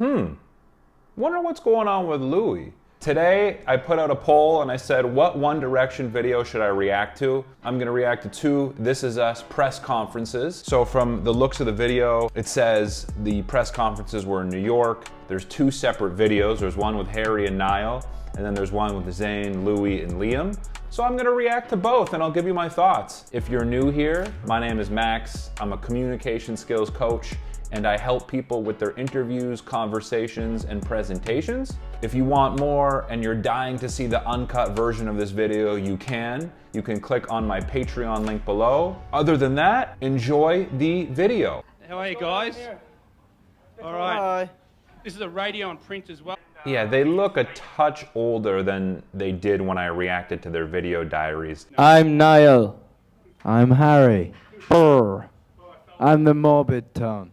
Wonder what's going on with Louis. Today, I put out a poll and I said, what One Direction video should I react to? I'm gonna react to 2 This Is Us press conferences. So from the looks of the video, it says the press conferences were in New York. There's 2 separate videos. There's one with Harry and Niall, and then there's one with Zayn, Louis, and Liam. So I'm gonna react to both and I'll give you my thoughts. If you're new here, my name is Max. I'm a communication skills coach and I help people with their interviews, conversations, and presentations. If you want more and you're dying to see the uncut version of this video, you can. You can click on my Patreon link below. Other than that, enjoy the video. How are you guys? All right. Hi. This is a radio and print as well. Yeah, they look a touch older than they did when I reacted to their video diaries. I'm Niall. I'm Harry. Brr. I'm the morbid tone.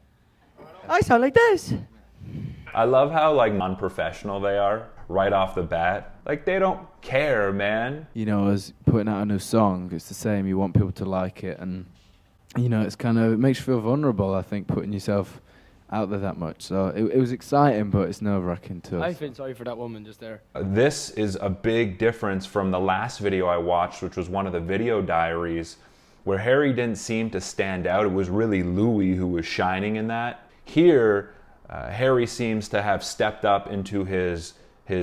I sound like this. I love how like unprofessional they are right off the bat. Like they don't care, man. You know, as putting out a new song, it's the same. You want people to like it, and you know, it's kind of, it makes you feel vulnerable, I think, putting yourself out there that much. So it was exciting, but it's nerve-wracking too. I feel sorry for that woman just there. This is a big difference from the last video I watched, which was one of the video diaries, where Harry didn't seem to stand out. It was really Louis who was shining in that. Here, Harry seems to have stepped up into his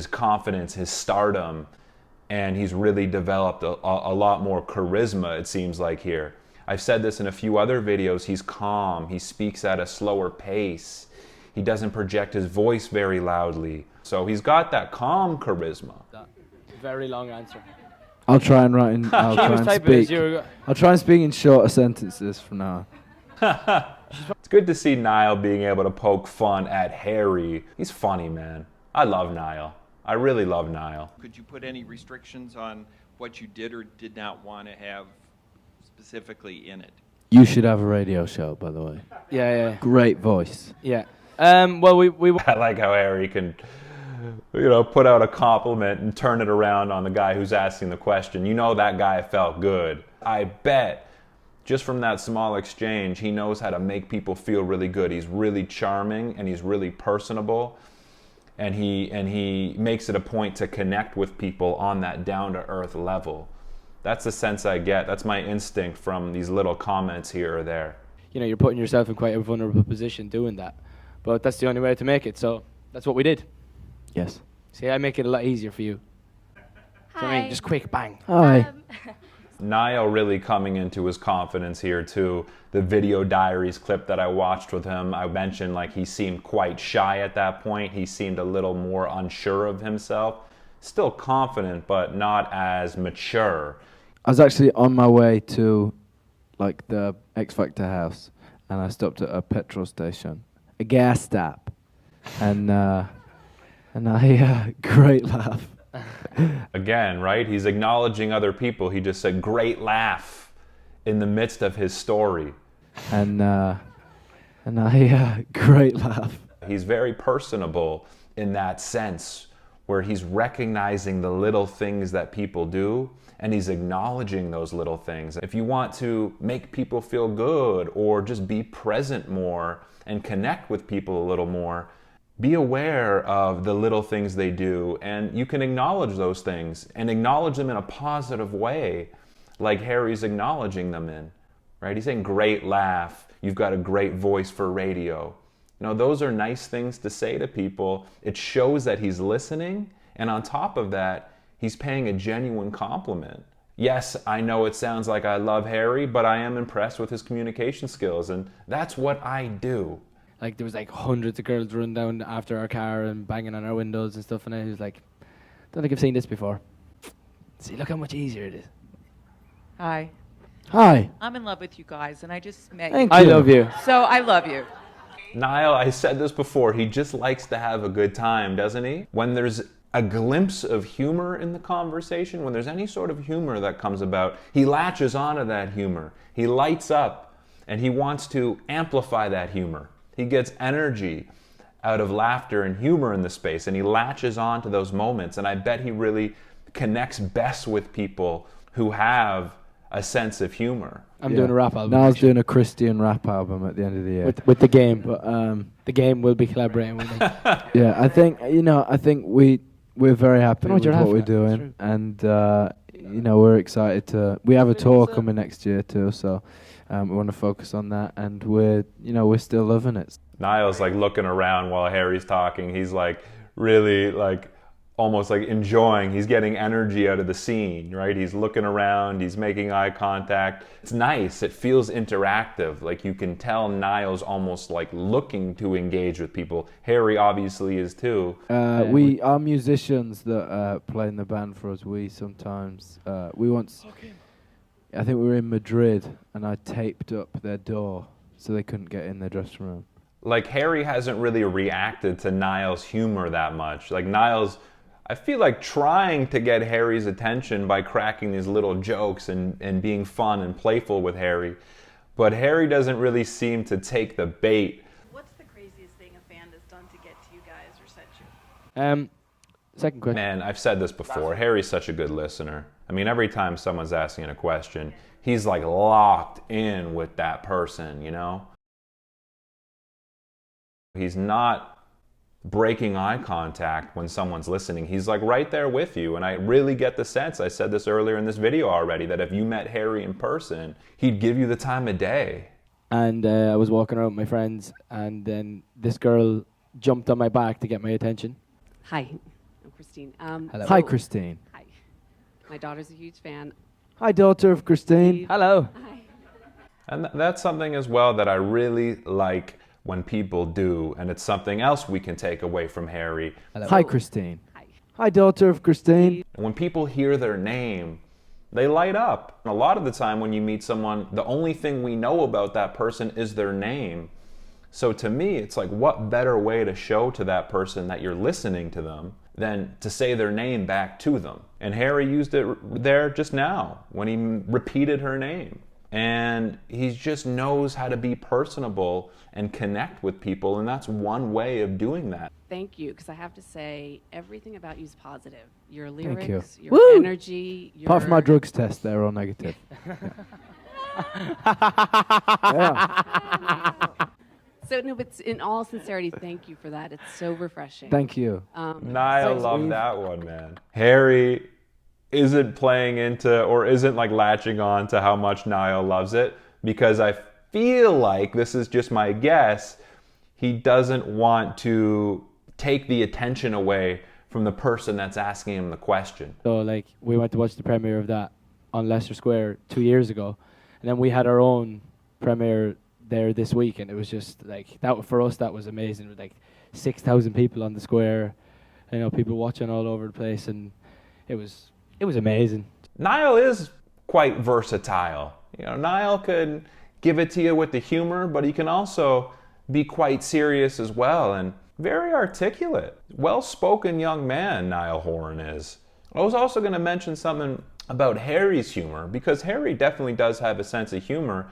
confidence, his stardom, and he's really developed a lot more charisma, it seems like here. I've said this in a few other videos, he's calm, he speaks at a slower pace, he doesn't project his voice very loudly. So he's got that calm charisma. That very long answer. I'll try and write in. I'll try and speak. I'll try and speak in shorter sentences from now on. It's good to see Niall being able to poke fun at Harry. He's funny, man. I love Niall. I really love Niall. Could you put any restrictions on what you did or did not want to have specifically in it? You should have a radio show, by the way. Yeah. Great voice. Yeah. Well, we I like how Harry can, put out a compliment and turn it around on the guy who's asking the question. You know that guy felt good. I bet just from that small exchange, he knows how to make people feel really good. He's really charming and he's really personable. And he makes it a point to connect with people on that down-to-earth level. That's the sense I get. That's my instinct from these little comments here or there. you're putting yourself in quite a vulnerable position doing that. But that's the only way to make it, so that's what we did. Yes. See, I make it a lot easier for you. Hi. So, I mean, just quick, bang. Hi. Niall really coming into his confidence here too. The video diaries clip that I watched with him, I mentioned like he seemed quite shy at that point. He seemed a little more unsure of himself. Still confident, but not as mature. I was actually on my way to, like, the X Factor house, and I stopped at a petrol station, a gas stop, and I great laugh. Again, right? He's acknowledging other people. He just said, great laugh in the midst of his story. And I great laugh. He's very personable in that sense, where he's recognizing the little things that people do, and he's acknowledging those little things. If you want to make people feel good or just be present more and connect with people a little more, be aware of the little things they do, and you can acknowledge those things and acknowledge them in a positive way, like Harry's acknowledging them in, right? He's saying, great laugh, you've got a great voice for radio. Those are nice things to say to people. It shows that he's listening, and on top of that, he's paying a genuine compliment. Yes, I know it sounds like I love Harry, but I am impressed with his communication skills, and that's what I do. Like, there was like hundreds of girls running down after our car and banging on our windows and stuff, and I was like, don't think I've seen this before. See, look how much easier it is. Hi. Hi. I'm in love with you guys, and I just met Thank you. you. I love you. So I love you. Niall, I said this before, he just likes to have a good time, doesn't he? When there's a glimpse of humor in the conversation, when there's any sort of humor that comes about, he latches onto that humor. He lights up, and he wants to amplify that humor. He gets energy out of laughter and humor in the space, and he latches on to those moments, and I bet he really connects best with people who have a sense of humor. I'm doing a rap album. Now I was actually. doing a Christian rap album at the end of the year. with the game. But The game will be collaborating with me. yeah, I think we're very happy Know what with you're what we're laughing at, doing, and we're excited to. We have a tour coming next year too, so we want to focus on that, and we're still loving it. Niall's like looking around while Harry's talking. He's like really like almost like enjoying. He's getting energy out of the scene, right? He's looking around, he's making eye contact. It's nice. It feels interactive. Like you can tell Niall's almost like looking to engage with people. Harry obviously is too. We are musicians that play in the band for us. We sometimes we once. I think we were in Madrid, and I taped up their door so they couldn't get in their dressing room. Like Harry hasn't really reacted to Niall's humor that much. Like Niall's, I feel like trying to get Harry's attention by cracking these little jokes and being fun and playful with Harry. But Harry doesn't really seem to take the bait. What's the craziest thing a fan has done to get to you guys or sent you? Second question. Man, I've said this before. Harry's such a good listener. I mean, every time someone's asking a question, he's like locked in with that person, you know? He's not breaking eye contact when someone's listening. He's like right there with you. And I really get the sense, I said this earlier in this video already, that if you met Harry in person, he'd give you the time of day. And I was walking around with my friends, and then this girl jumped on my back to get my attention. Hi, I'm Christine. Hello. Hi, Christine. Hi. My daughter's a huge fan. Hi, daughter of Christine. Hello. Hi. And that's something as well that I really like when people do, and it's something else we can take away from Harry. Hi, Christine. Hi. Hi, daughter of Christine. When people hear their name, they light up. And a lot of the time when you meet someone, the only thing we know about that person is their name. So to me, it's like, what better way to show to that person that you're listening to them than to say their name back to them? And Harry used it there just now when he repeated her name. And he just knows how to be personable and connect with people, and that's one way of doing that. Thank you, because I have to say, everything about you is positive. Your you. lyrics, your Woo! energy, your... Apart from my drugs test, they're all negative. Yeah. So, no, but in all sincerity, thank you for that. It's so refreshing. Thank you. Niall loved that one, man. Harry isn't playing into or isn't like latching on to how much Niall loves it, because I feel like, this is just my guess, he doesn't want to take the attention away from the person that's asking him the question. So, like, we went to watch the premiere of that on Leicester Square 2 years ago, and then we had our own premiere there this week, and it was just like that. For us, that was amazing. With like 6,000 people on the square, people watching all over the place, and it was amazing. Niall is quite versatile. Niall could give it to you with the humor, but he can also be quite serious as well, and very articulate. Well-spoken young man, Niall Horan is. I was also going to mention something about Harry's humor, because Harry definitely does have a sense of humor.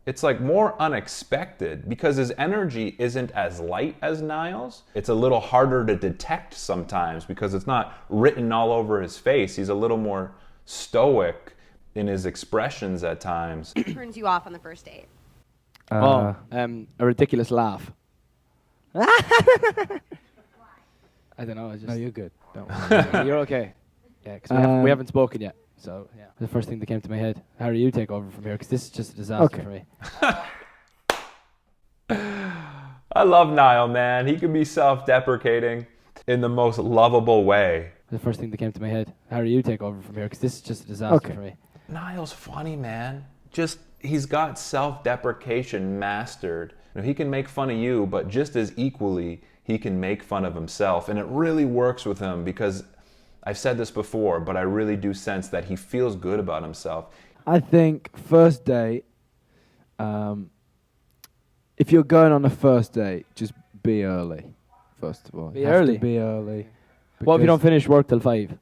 It's like more unexpected because his energy isn't as light as Niall's. It's a little harder to detect sometimes because it's not written all over his face. He's a little more stoic in his expressions at times. Turns you off on the first date. A ridiculous laugh. I don't know. No, you're good. Don't worry. You're okay. Yeah, because we haven't spoken yet. So, yeah, the first thing that came to my head. Harry, you take over from here, because this is just a disaster for me. I love Niall, man. He can be self-deprecating in the most lovable way. The first thing that came to my head. Harry, you take over from here, because this is just a disaster for me. Niall's funny, man. He's got self-deprecation mastered. He can make fun of you, but just as equally, he can make fun of himself. And it really works with him because I've said this before, but I really do sense that he feels good about himself. I think first date, if you're going on a first date, just be early, first of all. Be You have early? to be early. What if you don't because finish work till 5?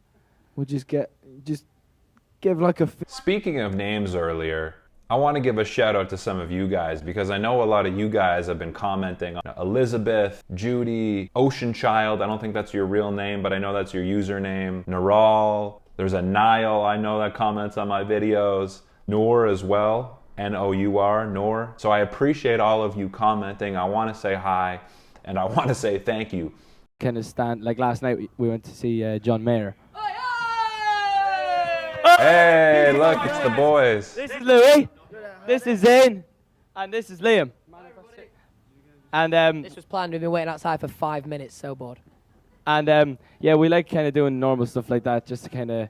We'll just give like a... Speaking of names earlier, I want to give a shout out to some of you guys because I know a lot of you guys have been commenting on Elizabeth, Judy, Ocean Child. I don't think that's your real name, but I know that's your username. Naral. There's a Niall I know that comments on my videos. Noor as well, Nour, Noor. So I appreciate all of you commenting. I want to say hi, and I want to say thank you. Kind of stand like last night. We went to see John Mayer. Hey, look, it's the boys. This is Louis. This is Zane, and this is Liam. And This was planned. We've been waiting outside for 5 minutes. So bored. and yeah, we like kind of doing normal stuff like that, just to kind of.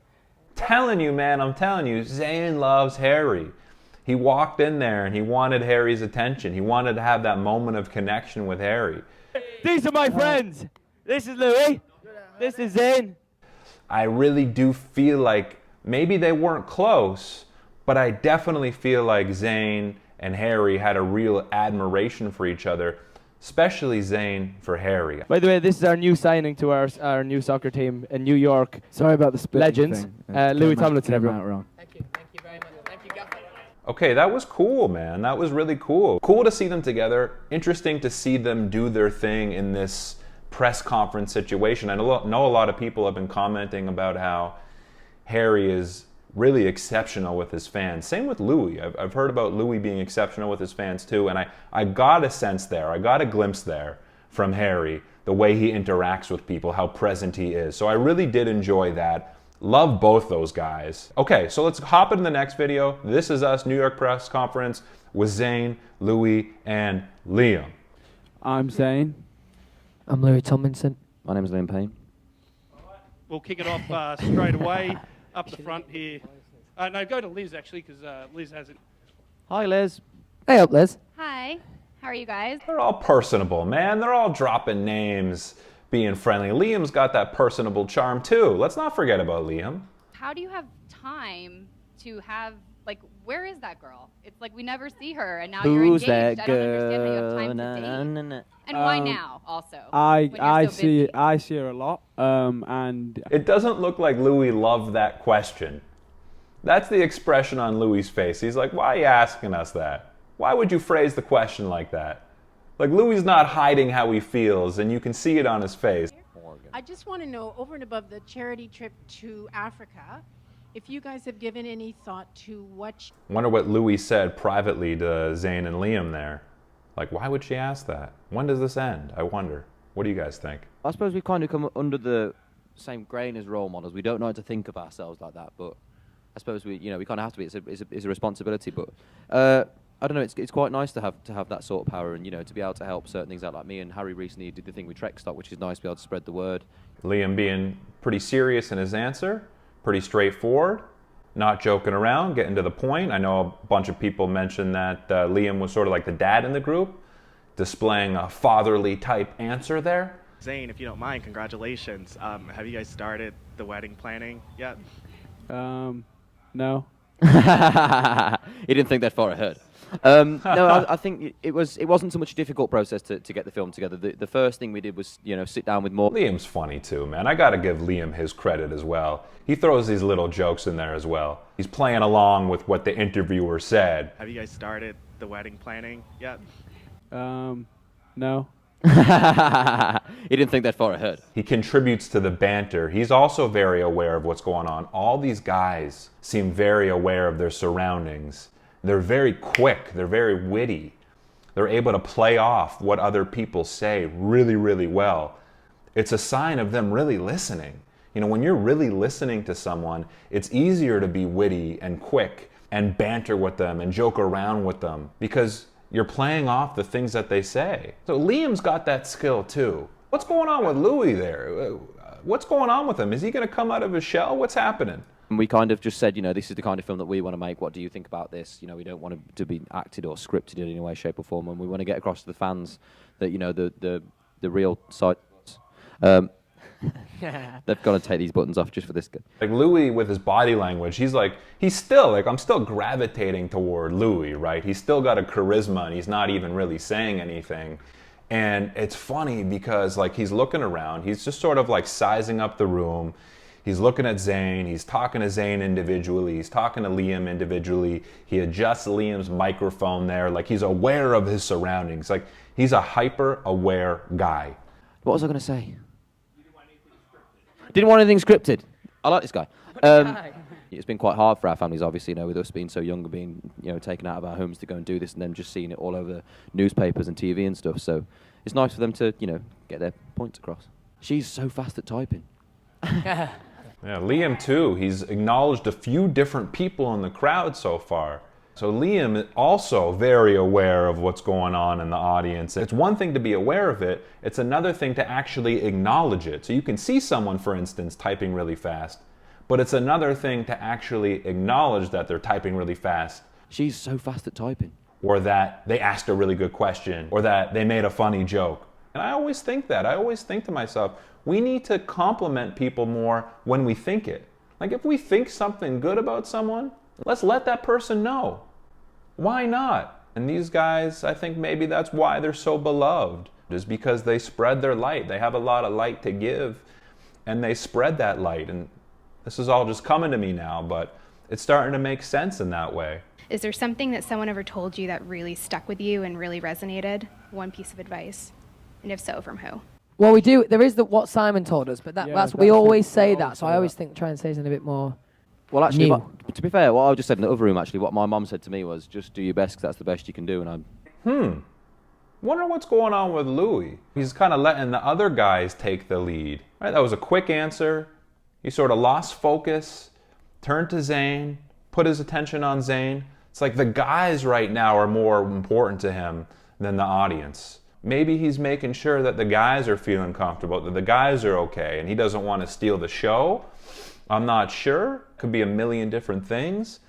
Telling you, man, I'm telling you, Zayn loves Harry. He walked in there and he wanted Harry's attention. He wanted to have that moment of connection with Harry. These are my friends. This is Louis. This is Zane. I really do feel like maybe they weren't close, but I definitely feel like Zayn and Harry had a real admiration for each other, especially Zayn for Harry. By the way, this is our new signing to our new soccer team in New York. Sorry about the split Legends. thing. Louis Tomlinson, Came everyone. out wrong. Thank you very much. Thank you, Gaffer. Okay, that was cool, man. That was really cool. Cool to see them together. Interesting to see them do their thing in this press conference situation. I know a lot of people have been commenting about how Harry is really exceptional with his fans. Same with Louis. I've heard about Louis being exceptional with his fans too, and I got a sense there, I got a glimpse there from Harry, the way he interacts with people, how present he is. So I really did enjoy that. Love both those guys. Okay, so let's hop into the next video. This is us, New York press conference with Zayn, Louis, and Liam. I'm Zayn. I'm Louis Tomlinson. My name is Liam Payne. We'll kick it off straight away up the front here. No, go to Liz actually, because Liz hasn't. Hi, Liz. Hey up, Liz. Hi. How are you guys? They're all personable, man. They're all dropping names, being friendly. Liam's got that personable charm too. Let's not forget about Liam. How do you have time to have, like, where is that girl? It's like we never see her, and now you're Who's engaged. that I don't understand how you have girl? time Na, to na, date. na, na. And why now, also? I when you're so busy? I see her a lot, and It doesn't look like Louis loved that question. That's the expression on Louis' face. He's like, why are you asking us that? Why would you phrase the question like that? Like, Louis' not hiding how he feels, and you can see it on his face. I just want to know, over and above the charity trip to Africa, if you guys have given any thought to what Wonder what Louis said privately to Zayn and Liam there. Like, why would she ask that? When does this end? I wonder. What do you guys think? I suppose we've kind of come under the same grain as role models. We don't know how to think of ourselves like that, but I suppose we kind of have to be. It's a responsibility, but I don't know. It's quite nice to have that sort of power, and to be able to help certain things out. Like me and Harry recently did the thing with Trek Stock, which is nice to be able to spread the word. Liam being pretty serious in his answer, pretty straightforward, not joking around, getting to the point. I know a bunch of people mentioned that Liam was sort of like the dad in the group, displaying a fatherly type answer there. Zayn, if you don't mind, congratulations. Have you guys started the wedding planning yet? no. He didn't think that far ahead. No, I think it wasn't so much a difficult process to get the film together. The first thing we did was sit down with more. Liam's funny too, man. I gotta give Liam his credit as well. He throws these little jokes in there as well. He's playing along with what the interviewer said. Have you guys started the wedding planning yet? No. He didn't think that far ahead. He contributes to the banter. He's also very aware of what's going on. All these guys seem very aware of their surroundings. They're very quick. They're very witty. They're able to play off what other people say really, really well. It's a sign of them really listening. When you're really listening to someone, it's easier to be witty and quick and banter with them and joke around with them because you're playing off the things that they say. So Liam's got that skill too. What's going on with Louis there? What's going on with him? Is he going to come out of his shell? What's happening? And we kind of just said, this is the kind of film that we want to make. What do you think about this? We don't want it to be acted or scripted in any way, shape, or form. And we want to get across to the fans that the real side. They've got to take these buttons off just for this. Like Louis with his body language, I'm still gravitating toward Louis, right? He's still got a charisma and he's not even really saying anything. And it's funny because he's looking around, he's just sort of sizing up the room. He's looking at Zayn, he's talking to Zayn individually, he's talking to Liam individually. He adjusts Liam's microphone there, he's aware of his surroundings. He's a hyper-aware guy. What was I going to say? Didn't want anything scripted. I like this guy. It's been quite hard for our families, obviously, with us being so young and being, taken out of our homes to go and do this, and then just seeing it all over newspapers and TV and stuff. So it's nice for them to, get their points across. She's so fast at typing. Yeah, Liam too. He's acknowledged a few different people in the crowd so far. So Liam is also very aware of what's going on in the audience. It's one thing to be aware of it, it's another thing to actually acknowledge it. So you can see someone, for instance, typing really fast, but it's another thing to actually acknowledge that they're typing really fast. She's so fast at typing. Or that they asked a really good question, or that they made a funny joke. And I always think that. I always think to myself, we need to compliment people more when we think it. Like if we think something good about someone, let's let that person know. Why not? And these guys, I think maybe that's why they're so beloved, is because they spread their light. They have a lot of light to give, and they spread that light. And this is all just coming to me now, but it's starting to make sense in that way. Is there something that someone ever told you that really stuck with you and really resonated? One piece of advice? And if so, from who? Well, we do. There is what Simon told us, but we always say that. So I always try and say something a bit more. Well, actually, new. to be fair, what I just said in the other room, actually, what my mum said to me was, just do your best because that's the best you can do. And Wonder what's going on with Louis. He's kind of letting the other guys take the lead. Right? That was a quick answer. He sort of lost focus, turned to Zayn, put his attention on Zayn. It's like the guys right now are more important to him than the audience. Maybe he's making sure that the guys are feeling comfortable, that the guys are okay, and he doesn't want to steal the show. I'm not sure. Could be a million different things.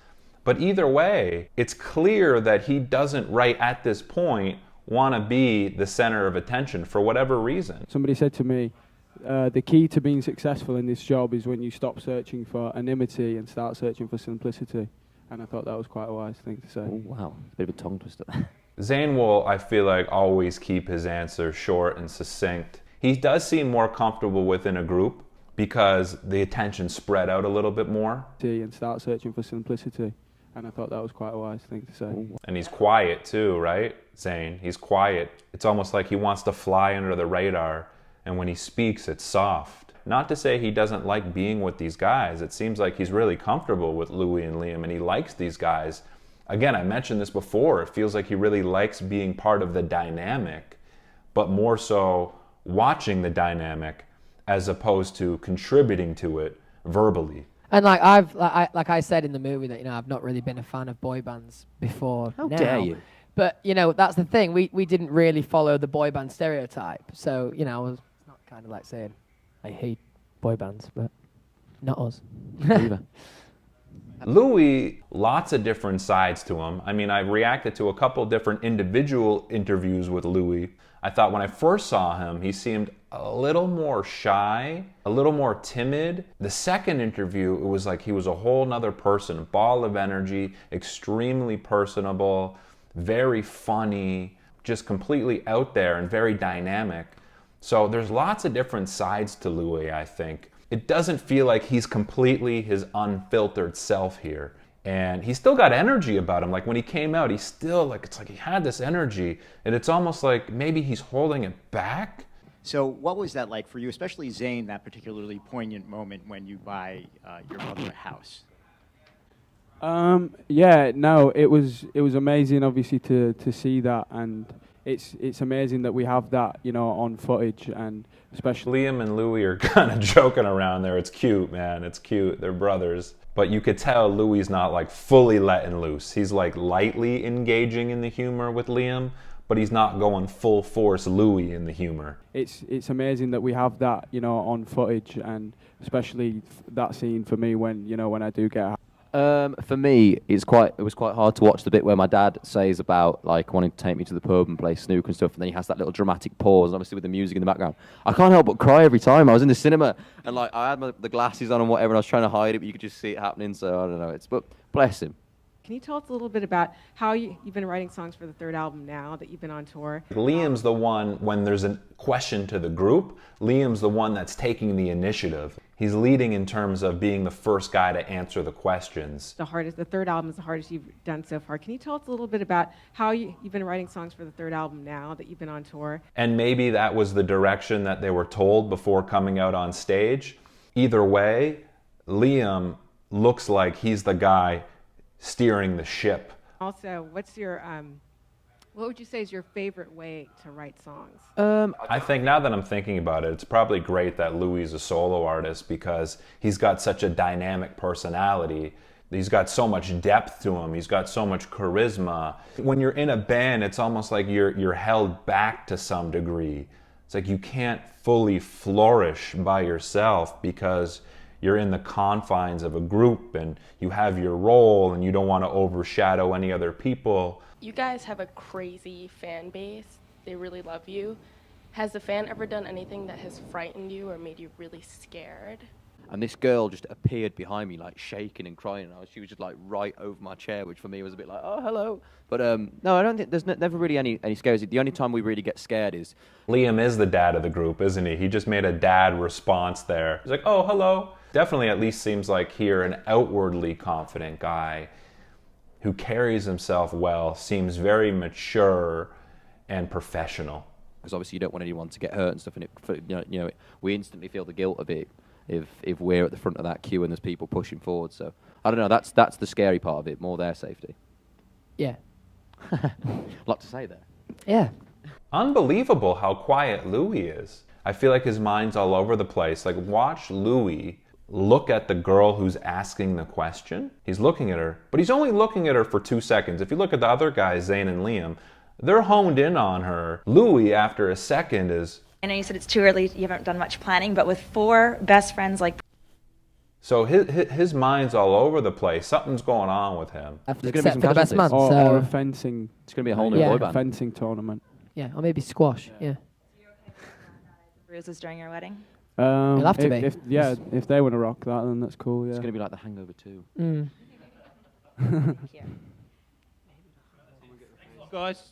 But either way, it's clear that he doesn't, right at this point, want to be the center of attention for whatever reason. Somebody said to me, the key to being successful in this job is when you stop searching for anonymity and start searching for simplicity. And I thought that was quite a wise thing to say. Oh, wow. A bit of a tongue twister. Zayn will, I feel like, always keep his answers short and succinct. He does seem more comfortable within a group because the attention spread out a little bit more. And start searching for simplicity. And I thought that was quite a wise thing to say. And he's quiet too, right, Zayn? He's quiet. It's almost like he wants to fly under the radar. And when he speaks, it's soft. Not to say he doesn't like being with these guys. It seems like he's really comfortable with Louis and Liam, and he likes these guys. Again, I mentioned this before. It feels like he really likes being part of the dynamic, but more so watching the dynamic as opposed to contributing to it verbally. And like I said in the movie that I've not really been a fan of boy bands before. How now. dare you? But that's the thing. We didn't really follow the boy band stereotype. So I was not kind of like saying I hate boy bands, but not us. Louis, lots of different sides to him. I mean, I reacted to a couple different individual interviews with Louis. I thought when I first saw him, he seemed a little more shy, a little more timid. The second interview, it was like he was a whole nother person, a ball of energy, extremely personable, very funny, just completely out there and very dynamic. So there's lots of different sides to Louis, I think. It doesn't feel like he's completely his unfiltered self here. And he's still got energy about him. Like when he came out, he's still it's like he had this energy. And it's almost like maybe he's holding it back. So what was that like for you, especially Zayn, that particularly poignant moment when you buy your mother a house? It was amazing, obviously, to see that, and it's amazing that we have that, on footage, and especially Liam and Louis are kind of joking around there. It's cute, man. It's cute. They're brothers. But you could tell Louis not fully letting loose. He's lightly engaging in the humor with Liam, but he's not going full force Louis in the humor. It's amazing that we have that, on footage, and especially that scene for me when I do get. For me, it was quite hard to watch the bit where my dad says about wanting to take me to the pub and play snooker and stuff, and then he has that little dramatic pause, and obviously with the music in the background. I can't help but cry every time. I was in the cinema and I had the glasses on and whatever, and I was trying to hide it, but you could just see it happening. So I don't know. But bless him. Can you tell us a little bit about how you've been writing songs for the third album now that you've been on tour? Liam's the one, when there's a question to the group, Liam's the one that's taking the initiative. He's leading in terms of being the first guy to answer the questions. The third album is the hardest you've done so far. Can you tell us a little bit about how you've been writing songs for the third album now that you've been on tour? And maybe that was the direction that they were told before coming out on stage. Either way, Liam looks like he's the guy steering the ship. Also, what's your what would you say is your favorite way to write songs? I think now that I'm thinking about it, it's probably great that Louis is a solo artist because he's got such a dynamic personality. He's got so much depth to him. He's got so much charisma. When you're in a band, it's almost like you're held back to some degree. It's like you can't fully flourish by yourself because you're in the confines of a group and you have your role and you don't want to overshadow any other people. You guys have a crazy fan base. They really love you. Has a fan ever done anything that has frightened you or made you really scared? And this girl just appeared behind me, like shaking and crying. She was just like right over my chair, which for me was a bit like, oh, hello. But no, I don't think there's never really any scares. The only time we really get scared is Liam is the dad of the group, isn't he? He just made a dad response there. He's like, oh, hello. Definitely at least seems like here an outwardly confident guy who carries himself well, seems very mature and professional. Because obviously you don't want anyone to get hurt and stuff, and we instantly feel the guilt of it if we're at the front of that queue and there's people pushing forward. So I don't know. That's the scary part of it, more their safety. Yeah. Lot to say there. Yeah. Unbelievable how quiet Louis is. I feel like his mind's all over the place. Like, watch Louis look at the girl who's asking the question. He's looking at her, but he's only looking at her for 2 seconds. If you look at the other guys, Zayn and Liam, they're honed in on her. Louis, after a second, is... I know you said it's too early, you haven't done much planning, but with 4 best friends like... So his mind's all over the place. Something's going on with him. Except for the best man. Or a fencing. It's going to be a whole new boy band. Fencing tournament. Yeah, or maybe squash. Yeah. bruises during your wedding? It'll have to be. If they want to rock that, then that's cool. Yeah. It's going to be like The Hangover 2. Mm. Guys,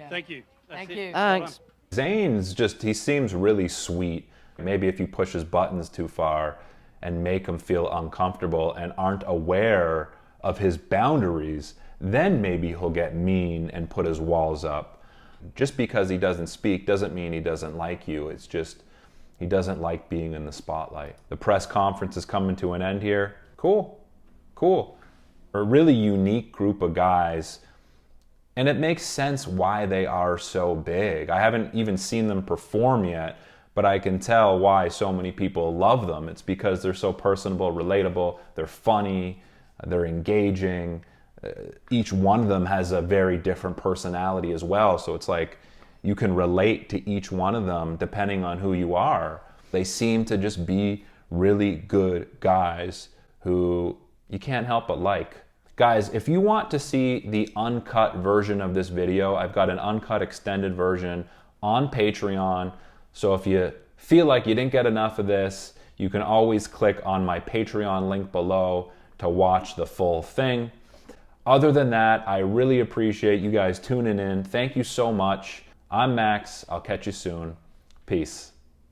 thank you. That's it. Thanks. Zayn's he seems really sweet. Maybe if you push his buttons too far and make him feel uncomfortable and aren't aware of his boundaries, then maybe he'll get mean and put his walls up. Just because he doesn't speak doesn't mean he doesn't like you. It's just he doesn't like being in the spotlight. The press conference is coming to an end here. Cool. A really unique group of guys. And it makes sense why they are so big. I haven't even seen them perform yet, but I can tell why so many people love them. It's because they're so personable, relatable, they're funny, they're engaging. Each one of them has a very different personality as well. So it's like you can relate to each one of them depending on who you are. They seem to just be really good guys who you can't help but like. Guys, if you want to see the uncut version of this video, I've got an uncut extended version on Patreon. So if you feel like you didn't get enough of this, you can always click on my Patreon link below to watch the full thing. Other than that, I really appreciate you guys tuning in. Thank you so much. I'm Max. I'll catch you soon. Peace.